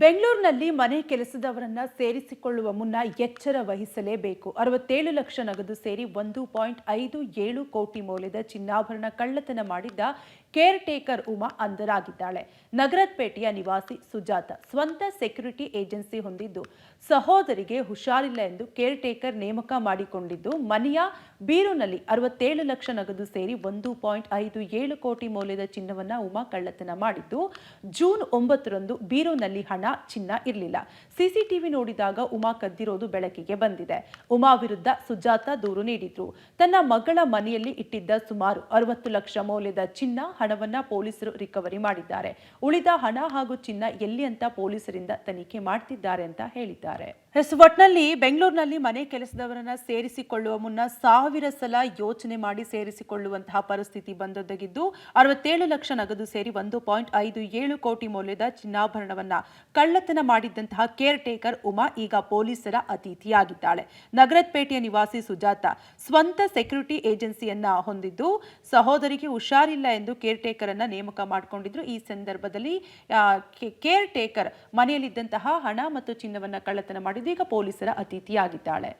ಬೆಂಗಳೂರಿನಲ್ಲಿ ಮನೆ ಕೆಲಸದವರನ್ನ ಸೇರಿಸಿಕೊಳ್ಳುವ ಮುನ್ನ ಎಚ್ಚರ ವಹಿಸಲೇಬೇಕು. 67 ಲಕ್ಷ ನಗದು ಸೇರಿ 1.57 ಕೋಟಿ ಮೌಲ್ಯದ ಚಿನ್ನಾಭರಣ ಕಳ್ಳತನ ಮಾಡಿದ್ದ ಕೇರ್ ಟೇಕರ್ ಉಮಾ ಅಂಧರಾಗಿದ್ದಾಳೆ. ನಗರಪೇಟೆಯ ನಿವಾಸಿ ಸುಜಾತ ಸ್ವಂತ ಸೆಕ್ಯೂರಿಟಿ ಏಜೆನ್ಸಿ ಹೊಂದಿದ್ದು ಸಹೋದರಿಗೆ ಹುಷಾರಿಲ್ಲ ಎಂದು ಕೇರ್ ಟೇಕರ್ ನೇಮಕ ಮಾಡಿಕೊಂಡಿದ್ದು ಮನೆಯ ಬೀರುನಲ್ಲಿ 67 ಲಕ್ಷ ನಗದು ಸೇರಿ 1.57 ಕೋಟಿ ಮೌಲ್ಯದ ಚಿನ್ನವನ್ನ ಉಮಾ ಕಳ್ಳತನ ಮಾಡಿದ್ದು ಜೂನ್ 9ರಂದು ಬೀರುನಲ್ಲಿ ಚಿನ್ನ ಇರಲಿಲ್ಲ. ಸಿಸಿಟಿವಿ ನೋಡಿದಾಗ ಉಮಾ ಕದ್ದಿರೋದು ಬೆಳಕಿಗೆ ಬಂದಿದೆ. ಉಮಾ ವಿರುದ್ಧ ಸುಜಾತ ದೂರು ನೀಡಿದ್ರು. ತನ್ನ ಮಗಳ ಮನೆಯಲ್ಲಿ ಇಟ್ಟಿದ್ದ ಸುಮಾರು 60 ಲಕ್ಷ ಮೌಲ್ಯದ ಹಣವನ್ನ ಪೊಲೀಸರು ರಿಕವರಿ ಮಾಡಿದ್ದಾರೆ. ಉಳಿದ ಹಣ ಹಾಗೂ ಚಿನ್ನ ಎಲ್ಲಿ ಅಂತ ಪೊಲೀಸರಿಂದ ತನಿಖೆ ಮಾಡ್ತಿದ್ದಾರೆ ಅಂತ ಹೇಳಿದ್ದಾರೆ. ಒಟ್ನಲ್ಲಿ ಬೆಂಗಳೂರಿನಲ್ಲಿ ಮನೆ ಕೆಲಸದವರನ್ನ ಸೇರಿಸಿಕೊಳ್ಳುವ ಮುನ್ನ 1000 ಸಲ ಯೋಚನೆ ಮಾಡಿ ಸೇರಿಸಿಕೊಳ್ಳುವಂತಹ ಪರಿಸ್ಥಿತಿ ಬಂದೊದಗಿದ್ದು 67 ಲಕ್ಷ ನಗದು ಸೇರಿ 1.57 ಕೋಟಿ ಮೌಲ್ಯದ ಚಿನ್ನಾಭರಣವನ್ನ ಕಳ್ಳತನ ಮಾಡಿದ್ದಂತಹ ಕೇರ್ ಟೇಕರ್ ಉಮಾ ಈಗ ಪೊಲೀಸರ ಅತಿಥಿಯಾಗಿದ್ದಾಳೆ. ನಗರಪೇಟೆಯ ನಿವಾಸಿ ಸುಜಾತ ಸ್ವಂತ ಸೆಕ್ಯೂರಿಟಿ ಏಜೆನ್ಸಿಯನ್ನ ಹೊಂದಿದ್ದು ಸಹೋದರಿಗೆ ಹುಷಾರಿಲ್ಲ ಎಂದು ಕೇರ್ ಟೇಕರ್ ಅನ್ನ ನೇಮಕ ಮಾಡಿಕೊಂಡಿದ್ರು. ಈ ಸಂದರ್ಭದಲ್ಲಿ ಕೇರ್ ಟೇಕರ್ ಮನೆಯಲ್ಲಿದ್ದಂತಹ ಹಣ ಮತ್ತು ಚಿನ್ನವನ್ನ ಕಳ್ಳತನ ಮಾಡಿದ್ದು ಈಗ ಪೊಲೀಸರ ಅತಿಥಿಯಾಗಿದ್ದಾಳೆ.